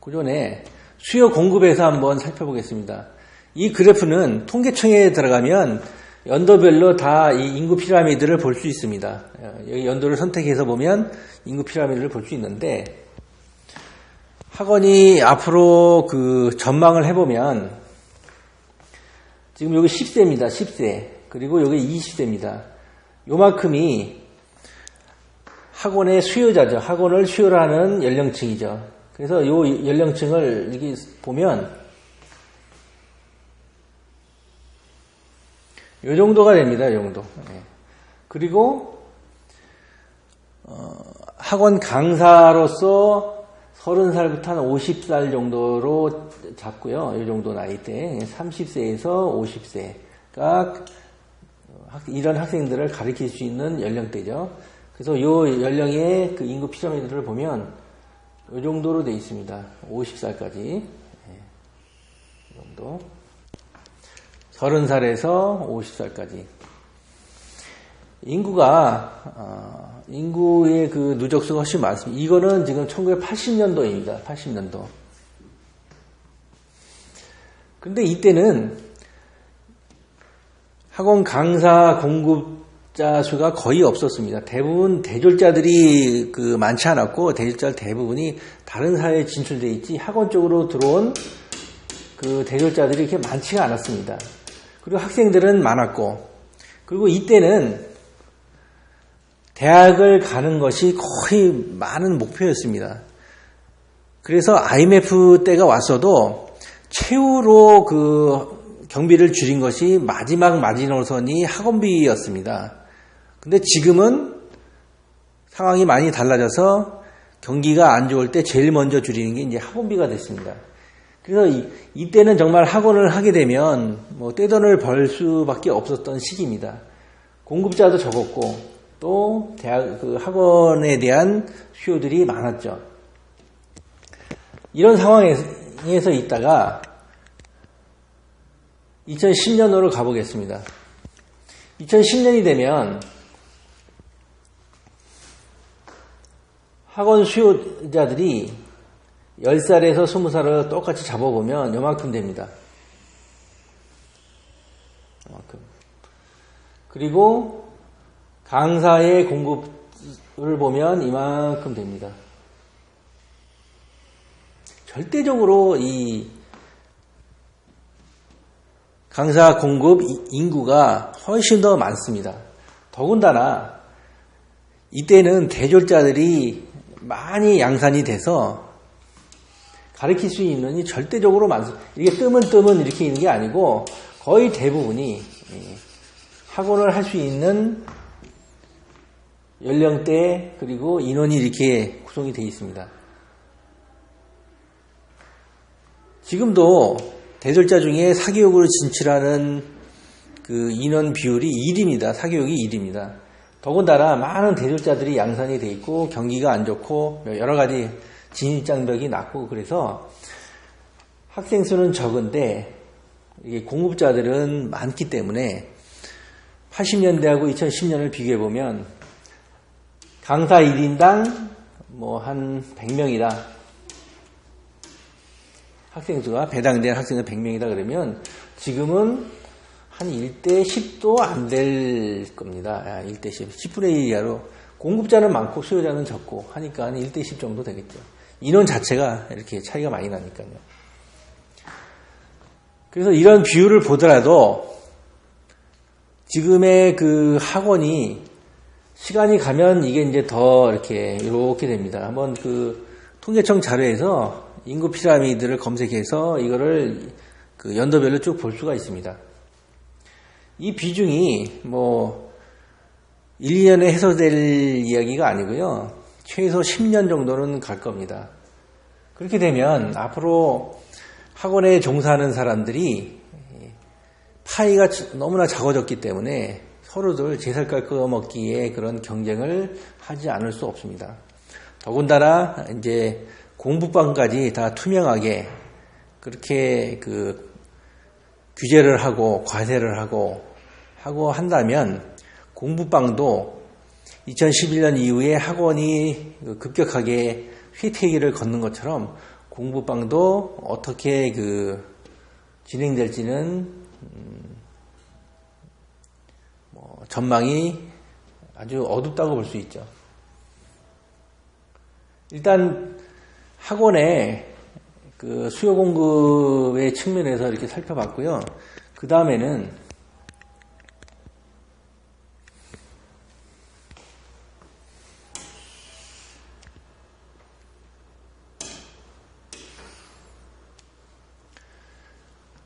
그 전에 수요 공급에서 한번 살펴보겠습니다. 이 그래프는 통계청에 들어가면 연도별로 다 이 인구 피라미드를 볼 수 있습니다. 여기 연도를 선택해서 보면 인구 피라미드를 볼 수 있는데, 학원이 앞으로 그 전망을 해보면, 지금 여기 10세입니다. 10세. 그리고 여기 20세입니다. 요만큼이 학원의 수요자죠. 학원을 수요를 하는 연령층이죠. 그래서 요 연령층을 이렇게 보면 요 정도가 됩니다. 요 정도. 그리고 학원 강사로서 30살부터 한 50살 정도로 잡고요. 요 정도 나이대 30세에서 50세가 이런 학생들을 가르칠 수 있는 연령대죠. 그래서 요 연령의 그 인구 피라미드를 보면 요 정도로 되어 있습니다. 50살까지. 이 정도. 30살에서 50살까지. 인구의 그 누적수가 훨씬 많습니다. 이거는 지금 1980년도입니다. 80년도. 근데 이때는 학원 강사 공급자 수가 거의 없었습니다. 대부분 대졸자들이 많지 않았고, 대졸자 대부분이 다른 사회에 진출되어 있지, 학원 쪽으로 들어온 그 대졸자들이 그렇게 많지가 않았습니다. 그리고 학생들은 많았고, 그리고 이때는 대학을 가는 것이 거의 많은 목표였습니다. 그래서 IMF 때가 왔어도 최후로 경비를 줄인 것이 마지막 마지노선이 학원비였습니다. 근데 지금은 상황이 많이 달라져서 경기가 안 좋을 때 제일 먼저 줄이는 게 이제 학원비가 됐습니다. 그래서 이때는 정말 학원을 하게 되면 떼돈을 벌 수밖에 없었던 시기입니다. 공급자도 적었고 또 학원에 대한 수요들이 많았죠. 이런 상황에서 있다가 2010년으로 가보겠습니다. 2010년이 되면 학원 수요자들이 10살에서 20살을 똑같이 잡아보면 요만큼 됩니다. 요만큼. 그리고 강사의 공급을 보면 이만큼 됩니다. 절대적으로 이 강사 공급 인구가 훨씬 더 많습니다. 더군다나 이때는 대졸자들이 많이 양산이 돼서 가르칠 수 있는 인원이 절대적으로 많습니다. 이게 뜨문 이렇게 있는 게 아니고 거의 대부분이 학원을 할 수 있는 연령대 그리고 인원이 이렇게 구성이 되어 있습니다. 지금도 대졸자 중에 사교육으로 진출하는 그 인원 비율이 1입니다. 사교육이 1입니다. 더군다나 많은 대졸자들이 양산이 돼 있고 경기가 안 좋고 여러 가지 진입장벽이 낮고 그래서 학생 수는 적은데 이게 공급자들은 많기 때문에 80년대하고 2010년을 비교해 보면 강사 1인당 한 100명이다. 학생 수가 배당된 학생은 100명이다 그러면 지금은 한 1대 10도 안 될 겁니다. 1대 10, 10분의 1 이하로 공급자는 많고 수요자는 적고 하니까 한 1대 10 정도 되겠죠. 인원 자체가 이렇게 차이가 많이 나니까요. 그래서 이런 비율을 보더라도 지금의 그 학원이 시간이 가면 이게 이제 더 이렇게 됩니다. 한번 통계청 자료에서 인구 피라미드를 검색해서 이거를 연도별로 쭉 볼 수가 있습니다. 이 비중이 1, 2년에 해소될 이야기가 아니고요. 최소 10년 정도는 갈 겁니다. 그렇게 되면 앞으로 학원에 종사하는 사람들이 파이가 너무나 작아졌기 때문에 서로들 제살 깎아먹기에 그런 경쟁을 하지 않을 수 없습니다. 더군다나 이제 공부방까지 다 투명하게 그렇게 규제를 하고 과세를 하고 한다면 공부방도 2011년 이후에 학원이 급격하게 휘태기를 걷는 것처럼 공부방도 어떻게 진행될지는 전망이 아주 어둡다고 볼 수 있죠. 일단 학원의 수요 공급의 측면에서 이렇게 살펴봤고요. 그 다음에는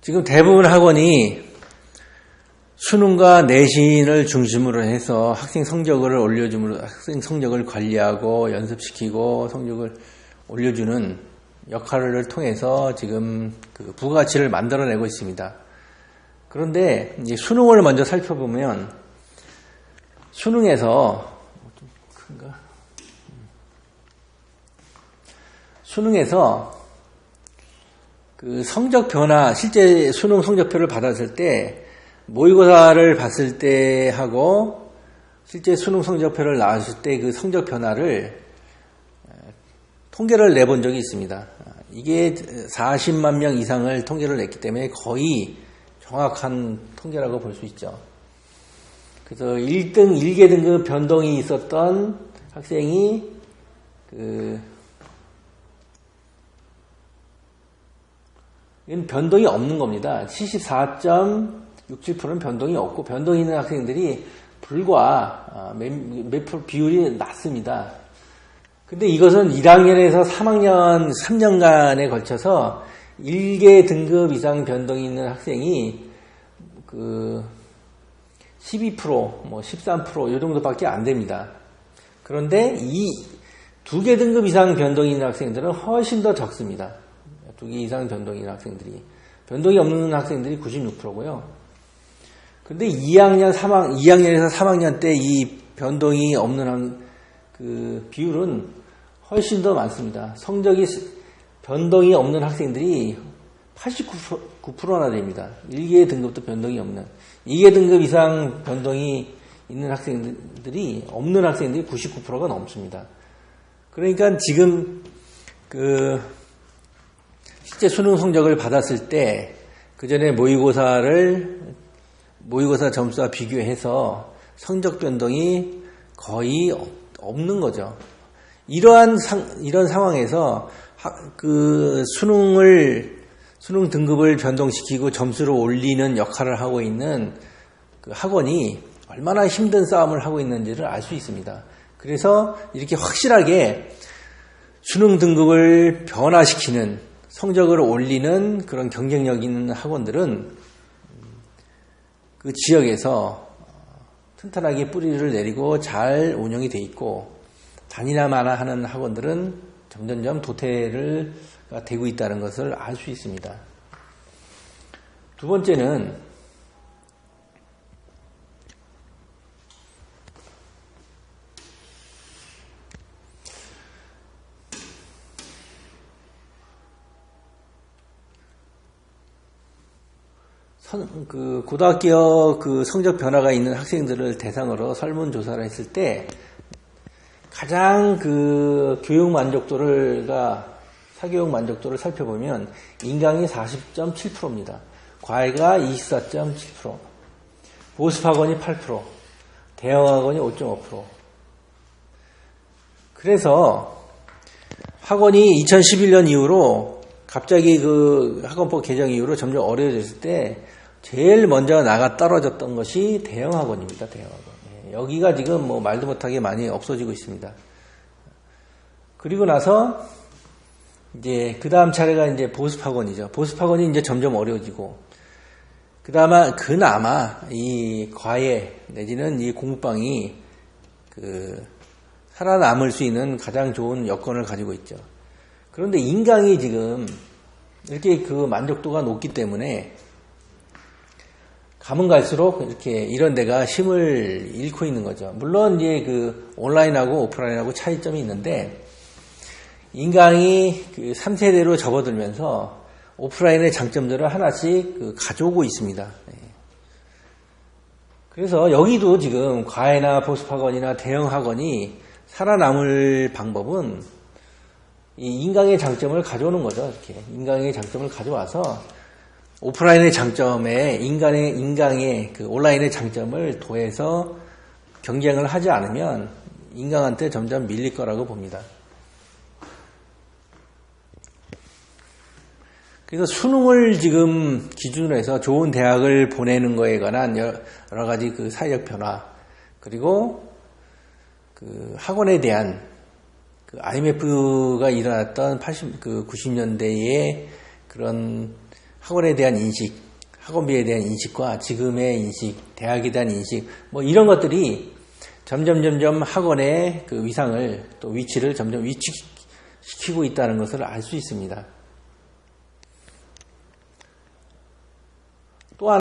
지금 대부분 학원이 수능과 내신을 중심으로 해서 학생 성적을 올려줌으로 학생 성적을 관리하고 연습시키고 성적을 올려주는 역할을 통해서 지금 부가가치를 만들어내고 있습니다. 그런데 이제 수능을 먼저 살펴보면 수능에서 성적 변화, 실제 수능 성적표를 받았을 때 모의고사를 봤을 때 하고 실제 수능 성적표를 나왔을 때 그 성적 변화를 통계를 내본 적이 있습니다. 이게 40만 명 이상을 통계를 냈기 때문에 거의 정확한 통계라고 볼 수 있죠. 그래서 1등, 1개 등급 변동이 있었던 학생이 이건 변동이 없는 겁니다. 74.67%는 변동이 없고 변동이 있는 학생들이 불과 몇 프로 비율이 낮습니다. 근데 이것은 1학년에서 3학년 3년간에 걸쳐서 1개 등급 이상 변동이 있는 학생이 12%, 13% 이 정도밖에 안 됩니다. 그런데 이 2개 등급 이상 변동이 있는 학생들은 훨씬 더 적습니다. 2개 이상 변동이 있는 학생들이. 변동이 없는 학생들이 96%고요. 근데 2학년에서 3학년 때 이 변동이 없는 비율은 훨씬 더 많습니다. 성적이 변동이 없는 학생들이 89%나 됩니다. 1개 등급도 변동이 없는. 2개 등급 이상 변동이 있는 학생들이, 없는 학생들이 99%가 넘습니다. 그러니까 지금 실제 수능 성적을 받았을 때, 그 전에 모의고사 점수와 비교해서 성적 변동이 거의 없는 거죠. 이런 상황에서 수능 등급을 변동시키고 점수를 올리는 역할을 하고 있는 학원이 얼마나 힘든 싸움을 하고 있는지를 알 수 있습니다. 그래서 이렇게 확실하게 수능 등급을 변화시키는, 성적을 올리는 그런 경쟁력 있는 학원들은 그 지역에서 튼튼하게 뿌리를 내리고 잘 운영이 돼 있고, 단일화만 하는 학원들은 점점점 도태가 되고 있다는 것을 알 수 있습니다. 두 번째는 고등학교 성적 변화가 있는 학생들을 대상으로 설문조사를 했을 때 가장 교육 사교육 만족도를 살펴보면 인강이 40.7%입니다. 과외가 24.7%, 보습학원이 8%, 대형학원이 5.5%. 그래서 학원이 2011년 이후로 갑자기 학원법 개정 이후로 점점 어려워졌을 때 제일 먼저 나가 떨어졌던 것이 대형학원입니다. 대형학원. 여기가 지금 말도 못하게 많이 없어지고 있습니다. 그리고 나서 이제 그 다음 차례가 이제 보습학원이죠. 보습학원이 이제 점점 어려워지고, 그나마 이 과외 내지는 이 공부방이 살아남을 수 있는 가장 좋은 여건을 가지고 있죠. 그런데 인강이 지금 이렇게 만족도가 높기 때문에 가면 갈수록 이런 데가 힘을 잃고 있는 거죠. 물론 이제 온라인하고 오프라인하고 차이점이 있는데, 인강이 3세대로 접어들면서 오프라인의 장점들을 하나씩 가져오고 있습니다. 그래서 여기도 지금 과외나 보습학원이나 대형학원이 살아남을 방법은 이 인강의 장점을 가져오는 거죠. 이렇게 인강의 장점을 가져와서 오프라인의 장점에 인강의 그 온라인의 장점을 더해서 경쟁을 하지 않으면 인강한테 점점 밀릴 거라고 봅니다. 그래서 수능을 지금 기준으로 해서 좋은 대학을 보내는 거에 관한 여러 가지 그 사회적 변화, 그리고 그 학원에 대한 그 IMF가 일어났던 90년대의 그런 학원에 대한 인식, 학원비에 대한 인식과 지금의 인식, 대학에 대한 인식, 뭐 이런 것들이 점점 학원의 그 위상을 또 위치를 점점 위축시키고 있다는 것을 알 수 있습니다. 또한